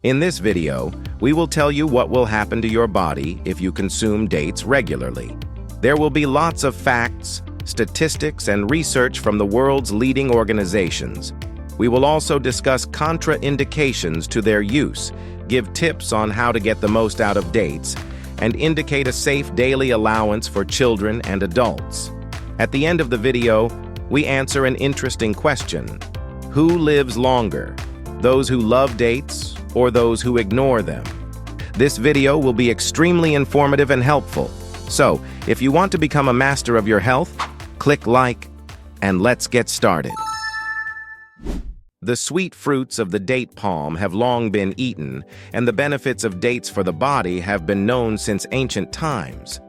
In this video, we will tell you what will happen to your body if you consume dates regularly. There will be lots of facts, statistics, and research from the world's leading organizations. We will also discuss contraindications to their use, give tips on how to get the most out of dates, and indicate a safe daily allowance for children and adults. At the end of the video, we answer an interesting question. Who lives longer? Those who love dates or those who ignore them? This video will be extremely informative and helpful. So, if you want to become a master of your health, click like, and let's get started. The sweet fruits of the date palm have long been eaten, and the benefits of dates for the body have been known since ancient times.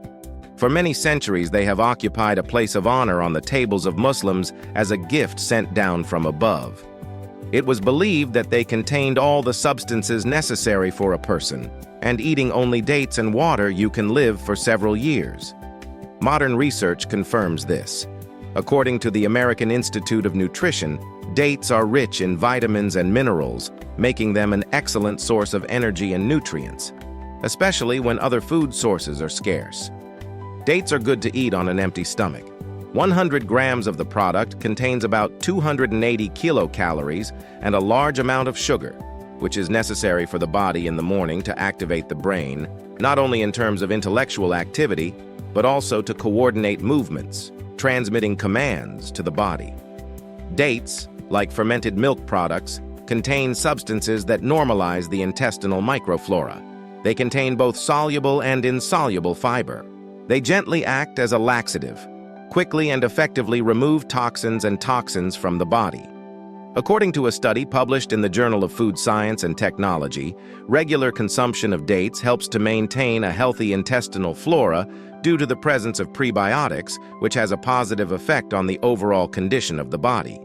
For many centuries, they have occupied a place of honor on the tables of Muslims as a gift sent down from above. It was believed that they contained all the substances necessary for a person, and eating only dates and water, you can live for several years. Modern research confirms this. According to the American Institute of Nutrition, dates are rich in vitamins and minerals, making them an excellent source of energy and nutrients, especially when other food sources are scarce. Dates are good to eat on an empty stomach. 100 grams of the product contains about 280 kilocalories and a large amount of sugar, which is necessary for the body in the morning to activate the brain, not only in terms of intellectual activity, but also to coordinate movements, transmitting commands to the body. Dates, like fermented milk products, contain substances that normalize the intestinal microflora. They contain both soluble and insoluble fiber. They gently act as a laxative, quickly and effectively remove toxins from the body. According to a study published in the Journal of Food Science and Technology, regular consumption of dates helps to maintain a healthy intestinal flora due to the presence of prebiotics, which has a positive effect on the overall condition of the body.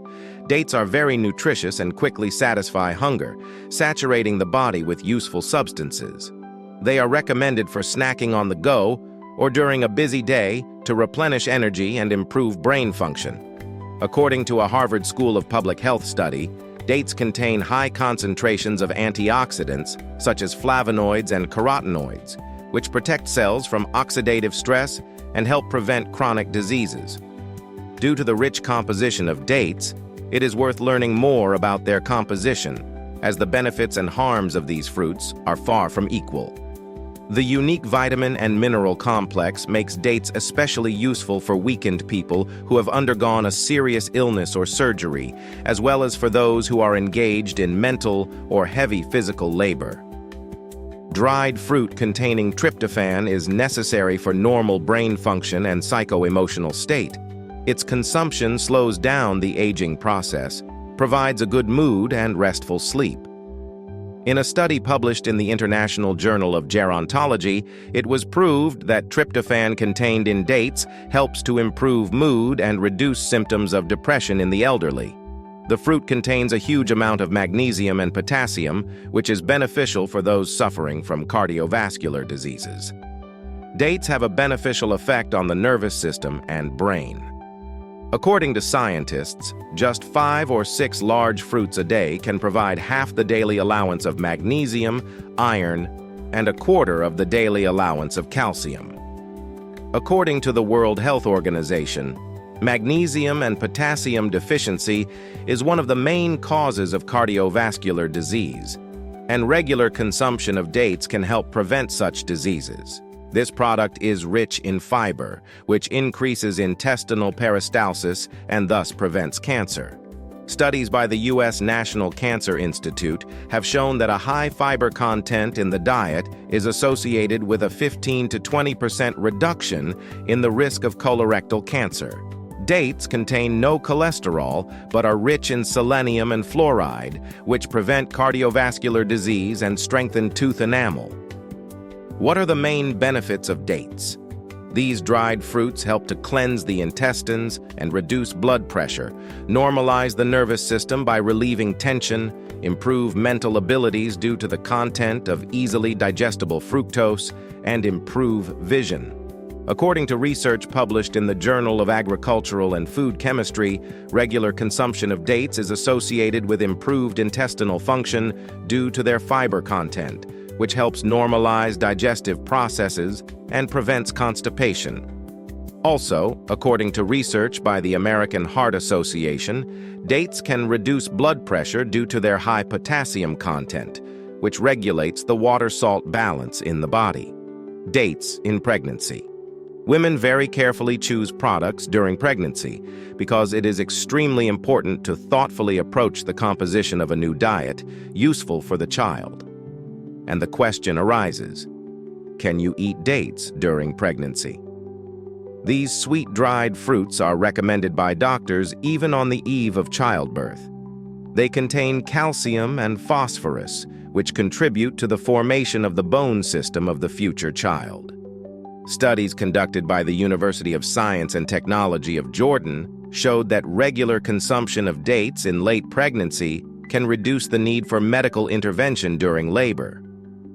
Dates are very nutritious and quickly satisfy hunger, saturating the body with useful substances. They are recommended for snacking on the go or during a busy day to replenish energy and improve brain function. According to a Harvard School of Public Health study, dates contain high concentrations of antioxidants, such as flavonoids and carotenoids, which protect cells from oxidative stress and help prevent chronic diseases. Due to the rich composition of dates, it is worth learning more about their composition, as the benefits and harms of these fruits are far from equal. The unique vitamin and mineral complex makes dates especially useful for weakened people who have undergone a serious illness or surgery, as well as for those who are engaged in mental or heavy physical labor. Dried fruit containing tryptophan is necessary for normal brain function and psycho-emotional state. Its consumption slows down the aging process, provides a good mood and restful sleep. In a study published in the International Journal of Gerontology, it was proved that tryptophan contained in dates helps to improve mood and reduce symptoms of depression in the elderly. The fruit contains a huge amount of magnesium and potassium, which is beneficial for those suffering from cardiovascular diseases. Dates have a beneficial effect on the nervous system and brain. According to scientists, just 5 or 6 large fruits a day can provide half the daily allowance of magnesium, iron, and a quarter of the daily allowance of calcium. According to the World Health Organization, magnesium and potassium deficiency is one of the main causes of cardiovascular disease, and regular consumption of dates can help prevent such diseases. This product is rich in fiber, which increases intestinal peristalsis and thus prevents cancer. Studies by the U.S. National Cancer Institute have shown that a high fiber content in the diet is associated with a 15 to 20% reduction in the risk of colorectal cancer. Dates contain no cholesterol but are rich in selenium and fluoride, which prevent cardiovascular disease and strengthen tooth enamel. What are the main benefits of dates? These dried fruits help to cleanse the intestines and reduce blood pressure, normalize the nervous system by relieving tension, improve mental abilities due to the content of easily digestible fructose, and improve vision. According to research published in the Journal of Agricultural and Food Chemistry, regular consumption of dates is associated with improved intestinal function due to their fiber content, which helps normalize digestive processes and prevents constipation. Also, according to research by the American Heart Association, dates can reduce blood pressure due to their high potassium content, which regulates the water-salt balance in the body. Dates in pregnancy. Women very carefully choose products during pregnancy because it is extremely important to thoughtfully approach the composition of a new diet useful for the child. And the question arises, can you eat dates during pregnancy? These sweet dried fruits are recommended by doctors even on the eve of childbirth. They contain calcium and phosphorus, which contribute to the formation of the bone system of the future child. Studies conducted by the University of Science and Technology of Jordan showed that regular consumption of dates in late pregnancy can reduce the need for medical intervention during labor.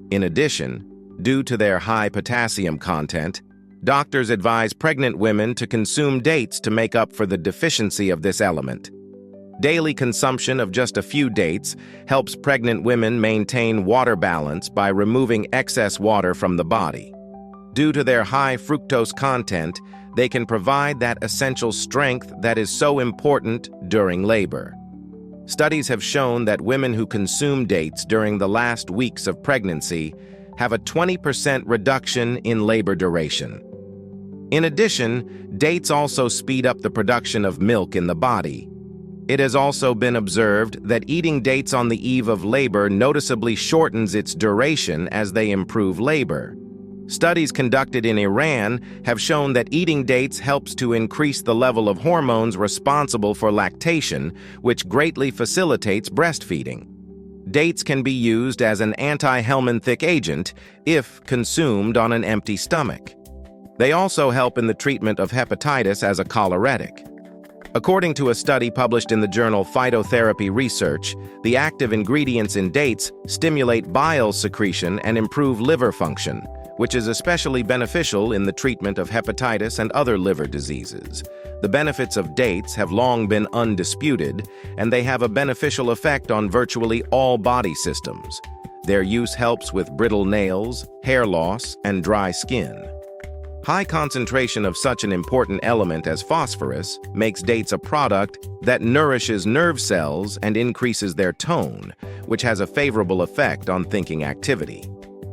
In addition, due to their high potassium content, doctors advise pregnant women to consume dates to make up for the deficiency of this element. Daily consumption of just a few dates helps pregnant women maintain water balance by removing excess water from the body. Due to their high fructose content, they can provide that essential strength that is so important during labor. Studies have shown that women who consume dates during the last weeks of pregnancy have a 20% reduction in labor duration. In addition, dates also speed up the production of milk in the body. It has also been observed that eating dates on the eve of labor noticeably shortens its duration as they improve labor. Studies conducted in Iran have shown that eating dates helps to increase the level of hormones responsible for lactation, which greatly facilitates breastfeeding. Dates can be used as an anti-helminthic agent if consumed on an empty stomach. They also help in the treatment of hepatitis as a choleretic. According to a study published in the journal Phytotherapy Research, the active ingredients in dates stimulate bile secretion and improve liver function, which is especially beneficial in the treatment of hepatitis and other liver diseases. The benefits of dates have long been undisputed, and they have a beneficial effect on virtually all body systems. Their use helps with brittle nails, hair loss, and dry skin. High concentration of such an important element as phosphorus makes dates a product that nourishes nerve cells and increases their tone, which has a favorable effect on thinking activity.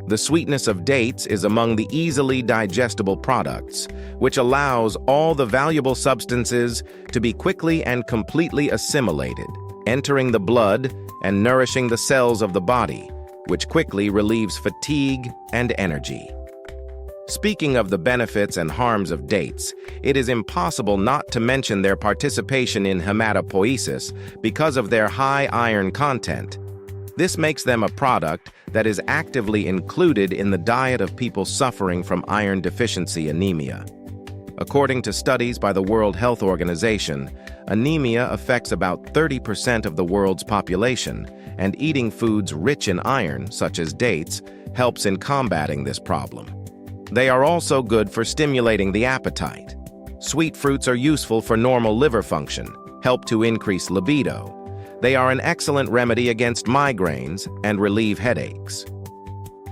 The sweetness of dates is among the easily digestible products, which allows all the valuable substances to be quickly and completely assimilated, entering the blood and nourishing the cells of the body, which quickly relieves fatigue and energy. Speaking of the benefits and harms of dates, it is impossible not to mention their participation in hematopoiesis because of their high iron content. This makes them a product that is actively included in the diet of people suffering from iron deficiency anemia. According to studies by the World Health Organization, anemia affects about 30% of the world's population, and eating foods rich in iron, such as dates, helps in combating this problem. They are also good for stimulating the appetite. Sweet fruits are useful for normal liver function, help to increase libido. They are an excellent remedy against migraines and relieve headaches.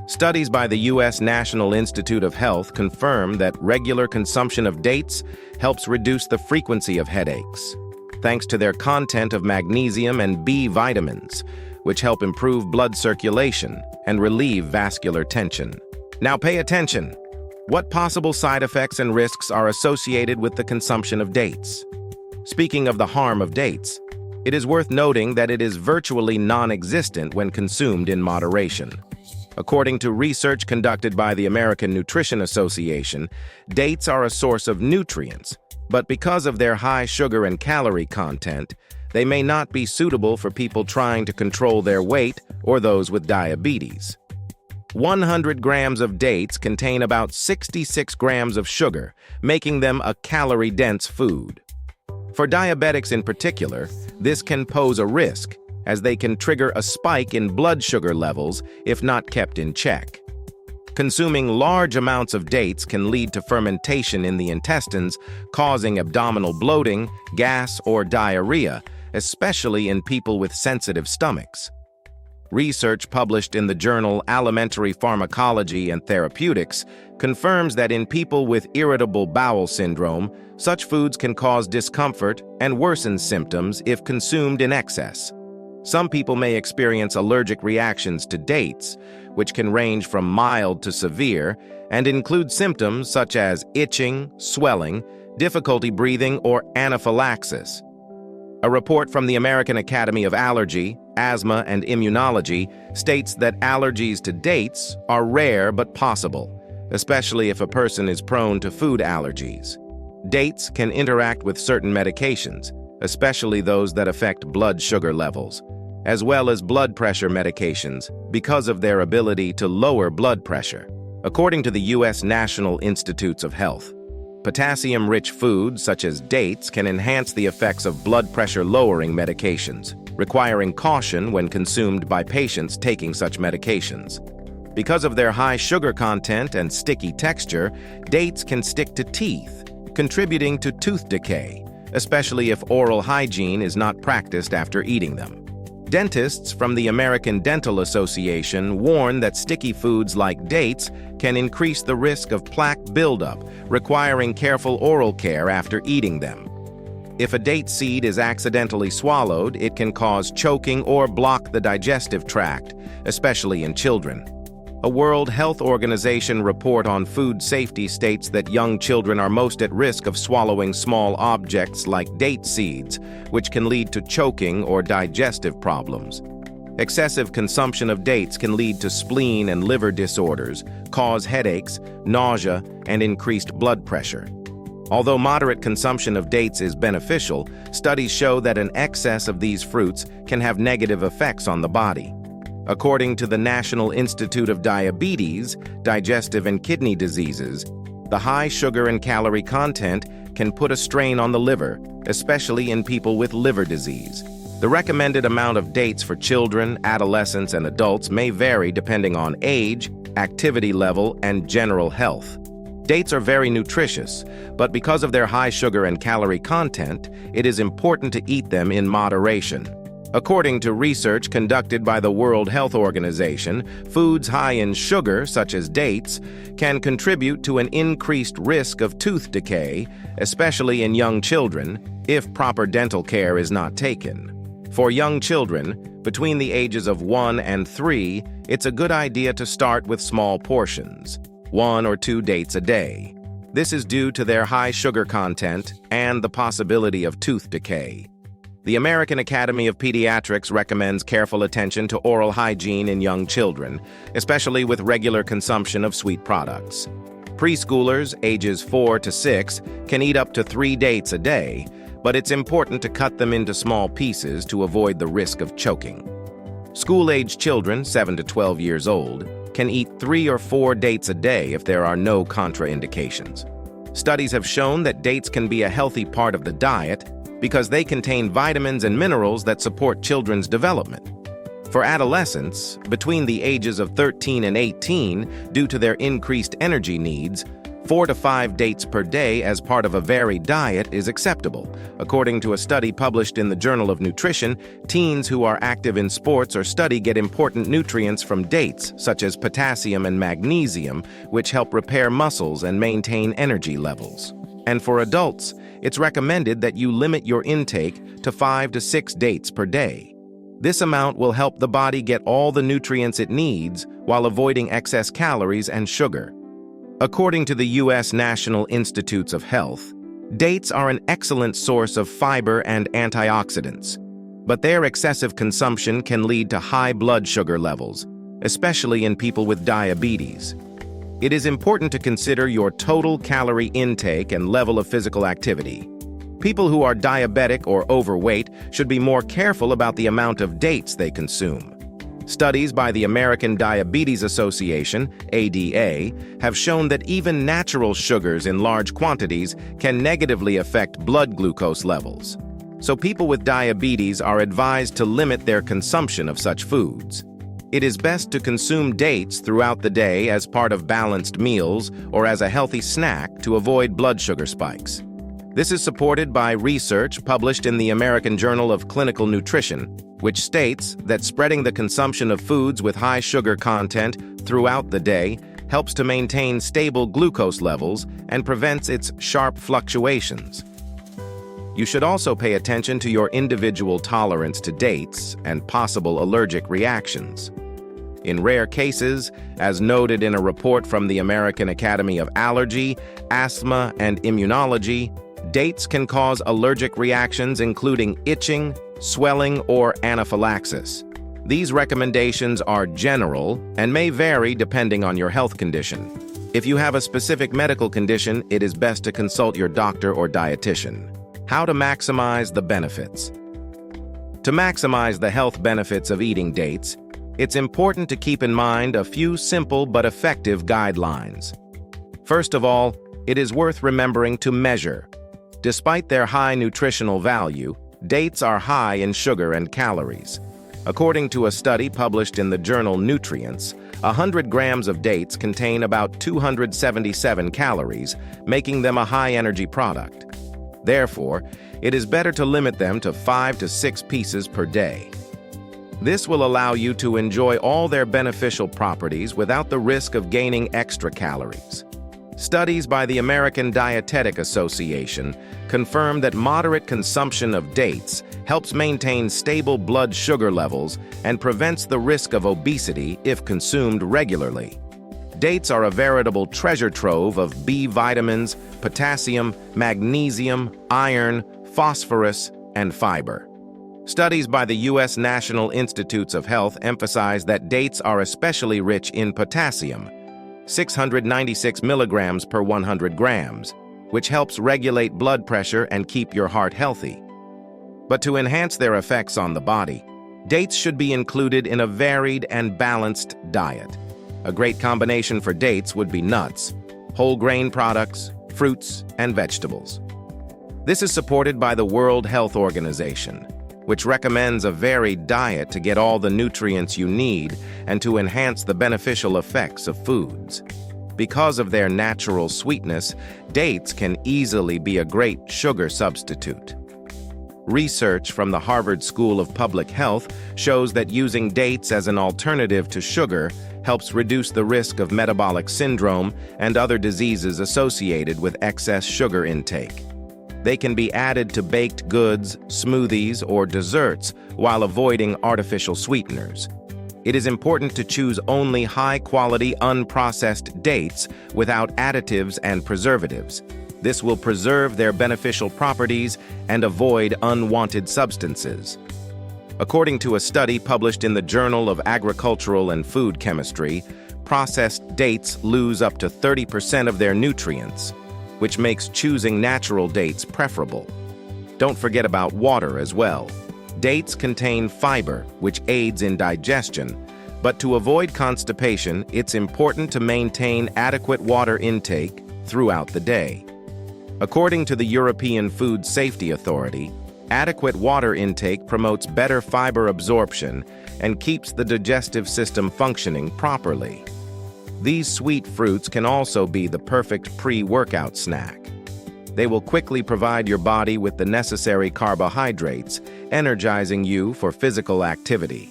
Studies by the U.S. National Institute of Health confirm that regular consumption of dates helps reduce the frequency of headaches, thanks to their content of magnesium and B vitamins, which help improve blood circulation and relieve vascular tension. Now pay attention. What possible side effects and risks are associated with the consumption of dates? Speaking of the harm of dates, it is worth noting that it is virtually non-existent when consumed in moderation. According to research conducted by the American Nutrition Association, dates are a source of nutrients, but because of their high sugar and calorie content, they may not be suitable for people trying to control their weight or those with diabetes. 100 grams of dates contain about 66 grams of sugar, making them a calorie-dense food. For diabetics in particular, this can pose a risk, as they can trigger a spike in blood sugar levels if not kept in check. Consuming large amounts of dates can lead to fermentation in the intestines, causing abdominal bloating, gas, or diarrhea, especially in people with sensitive stomachs. Research published in the journal Alimentary Pharmacology and Therapeutics confirms that in people with irritable bowel syndrome, such foods can cause discomfort and worsen symptoms if consumed in excess. Some people may experience allergic reactions to dates, which can range from mild to severe and include symptoms such as itching, swelling, difficulty breathing, or anaphylaxis. A report from the American Academy of Allergy, Asthma, and Immunology states that allergies to dates are rare but possible, especially if a person is prone to food allergies. Dates can interact with certain medications, especially those that affect blood sugar levels, as well as blood pressure medications because of their ability to lower blood pressure. According to the U.S. National Institutes of Health, potassium-rich foods such as dates can enhance the effects of blood pressure-lowering medications, requiring caution when consumed by patients taking such medications. Because of their high sugar content and sticky texture, dates can stick to teeth, contributing to tooth decay, especially if oral hygiene is not practiced after eating them. Dentists from the American Dental Association warn that sticky foods like dates can increase the risk of plaque buildup, requiring careful oral care after eating them. If a date seed is accidentally swallowed, it can cause choking or block the digestive tract, especially in children. A World Health Organization report on food safety states that young children are most at risk of swallowing small objects like date seeds, which can lead to choking or digestive problems. Excessive consumption of dates can lead to spleen and liver disorders, cause headaches, nausea, and increased blood pressure. Although moderate consumption of dates is beneficial, studies show that an excess of these fruits can have negative effects on the body. According to the National Institute of Diabetes, Digestive and Kidney Diseases, the high sugar and calorie content can put a strain on the liver, especially in people with liver disease. The recommended amount of dates for children, adolescents, and adults may vary depending on age, activity level, and general health. Dates are very nutritious, but because of their high sugar and calorie content, it is important to eat them in moderation. According to research conducted by the World Health Organization, foods high in sugar, such as dates, can contribute to an increased risk of tooth decay, especially in young children, if proper dental care is not taken. For young children, between the ages of 1 and 3, it's a good idea to start with small portions, 1 or 2 dates a day. This is due to their high sugar content and the possibility of tooth decay. The American Academy of Pediatrics recommends careful attention to oral hygiene in young children, especially with regular consumption of sweet products. Preschoolers, ages 4 to 6, can eat up to 3 dates a day, but it's important to cut them into small pieces to avoid the risk of choking. School-age children, 7 to 12 years old, can eat 3 or 4 dates a day if there are no contraindications. Studies have shown that dates can be a healthy part of the diet because they contain vitamins and minerals that support children's development. For adolescents, between the ages of 13 and 18, due to their increased energy needs, 4 to 5 dates per day as part of a varied diet is acceptable. According to a study published in the Journal of Nutrition, teens who are active in sports or study get important nutrients from dates, such as potassium and magnesium, which help repair muscles and maintain energy levels. And for adults, it's recommended that you limit your intake to 5 to 6 dates per day. This amount will help the body get all the nutrients it needs while avoiding excess calories and sugar. According to the U.S. National Institutes of Health, dates are an excellent source of fiber and antioxidants, but their excessive consumption can lead to high blood sugar levels, especially in people with diabetes. It is important to consider your total calorie intake and level of physical activity. People who are diabetic or overweight should be more careful about the amount of dates they consume. Studies by the American Diabetes Association, ADA, have shown that even natural sugars in large quantities can negatively affect blood glucose levels. So people with diabetes are advised to limit their consumption of such foods. It is best to consume dates throughout the day as part of balanced meals or as a healthy snack to avoid blood sugar spikes. This is supported by research published in the American Journal of Clinical Nutrition, which states that spreading the consumption of foods with high sugar content throughout the day helps to maintain stable glucose levels and prevents its sharp fluctuations. You should also pay attention to your individual tolerance to dates and possible allergic reactions. In rare cases, as noted in a report from the American Academy of Allergy, Asthma, and Immunology, dates can cause allergic reactions including itching, swelling, or anaphylaxis. These recommendations are general and may vary depending on your health condition. If you have a specific medical condition, it is best to consult your doctor or dietitian. How to maximize the benefits. To maximize the health benefits of eating dates, it's important to keep in mind a few simple but effective guidelines. First of all, it is worth remembering to measure. Despite their high nutritional value, dates are high in sugar and calories. According to a study published in the journal Nutrients, 100 grams of dates contain about 277 calories, making them a high-energy product. Therefore, it is better to limit them to 5 to 6 pieces per day. This will allow you to enjoy all their beneficial properties without the risk of gaining extra calories. Studies by the American Dietetic Association confirm that moderate consumption of dates helps maintain stable blood sugar levels and prevents the risk of obesity if consumed regularly. Dates are a veritable treasure trove of B vitamins, potassium, magnesium, iron, phosphorus, and fiber. Studies by the U.S. National Institutes of Health emphasize that dates are especially rich in potassium, 696 milligrams per 100 grams, which helps regulate blood pressure and keep your heart healthy. But to enhance their effects on the body, dates should be included in a varied and balanced diet. A great combination for dates would be nuts, whole grain products, fruits, and vegetables. This is supported by the World Health Organization, which recommends a varied diet to get all the nutrients you need and to enhance the beneficial effects of foods. Because of their natural sweetness, dates can easily be a great sugar substitute. Research from the Harvard School of Public Health shows that using dates as an alternative to sugar helps reduce the risk of metabolic syndrome and other diseases associated with excess sugar intake. They can be added to baked goods, smoothies, or desserts while avoiding artificial sweeteners. It is important to choose only high-quality, unprocessed dates without additives and preservatives. This will preserve their beneficial properties and avoid unwanted substances. According to a study published in the Journal of Agricultural and Food Chemistry, processed dates lose up to 30% of their nutrients, which makes choosing natural dates preferable. Don't forget about water as well. Dates contain fiber, which aids in digestion, but to avoid constipation, it's important to maintain adequate water intake throughout the day. According to the European Food Safety Authority, adequate water intake promotes better fiber absorption and keeps the digestive system functioning properly. These sweet fruits can also be the perfect pre-workout snack. They will quickly provide your body with the necessary carbohydrates, energizing you for physical activity.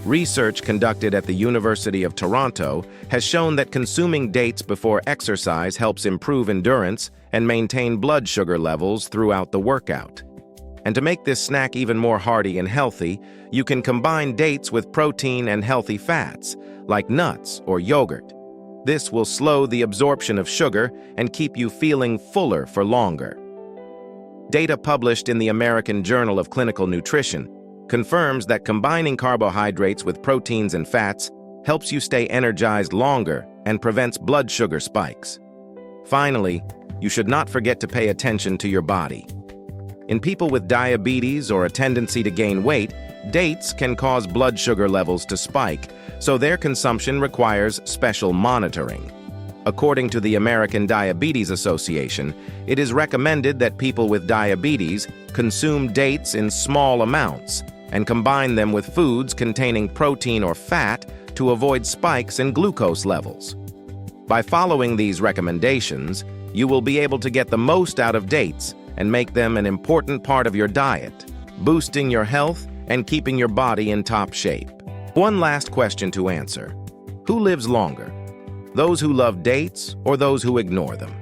Research conducted at the University of Toronto has shown that consuming dates before exercise helps improve endurance and maintain blood sugar levels throughout the workout. And to make this snack even more hearty and healthy, you can combine dates with protein and healthy fats, like nuts or yogurt. This will slow the absorption of sugar and keep you feeling fuller for longer. Data published in the American Journal of Clinical Nutrition confirms that combining carbohydrates with proteins and fats helps you stay energized longer and prevents blood sugar spikes. Finally, you should not forget to pay attention to your body. In people with diabetes or a tendency to gain weight, dates can cause blood sugar levels to spike, so their consumption requires special monitoring. According to the American Diabetes Association, it is recommended that people with diabetes consume dates in small amounts, and combine them with foods containing protein or fat to avoid spikes in glucose levels. By following these recommendations, you will be able to get the most out of dates and make them an important part of your diet, boosting your health and keeping your body in top shape. One last question to answer. Who lives longer? Those who love dates or those who ignore them?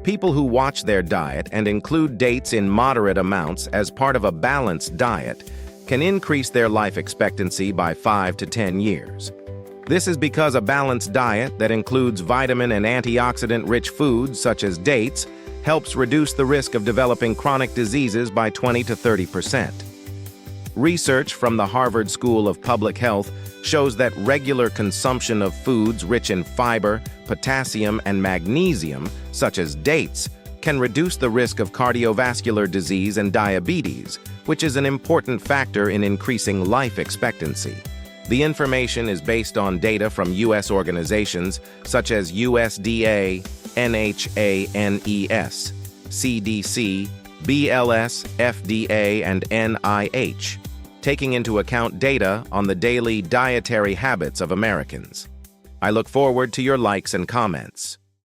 People who watch their diet and include dates in moderate amounts as part of a balanced diet can increase their life expectancy by 5 to 10 years. This is because a balanced diet that includes vitamin and antioxidant-rich foods such as dates helps reduce the risk of developing chronic diseases by 20 to 30%. Research from the Harvard School of Public Health shows that regular consumption of foods rich in fiber, potassium, and magnesium, such as dates, can reduce the risk of cardiovascular disease and diabetes, which is an important factor in increasing life expectancy. The information is based on data from U.S. organizations such as USDA, NHANES, CDC, BLS, FDA, and NIH, taking into account data on the daily dietary habits of Americans. I look forward to your likes and comments.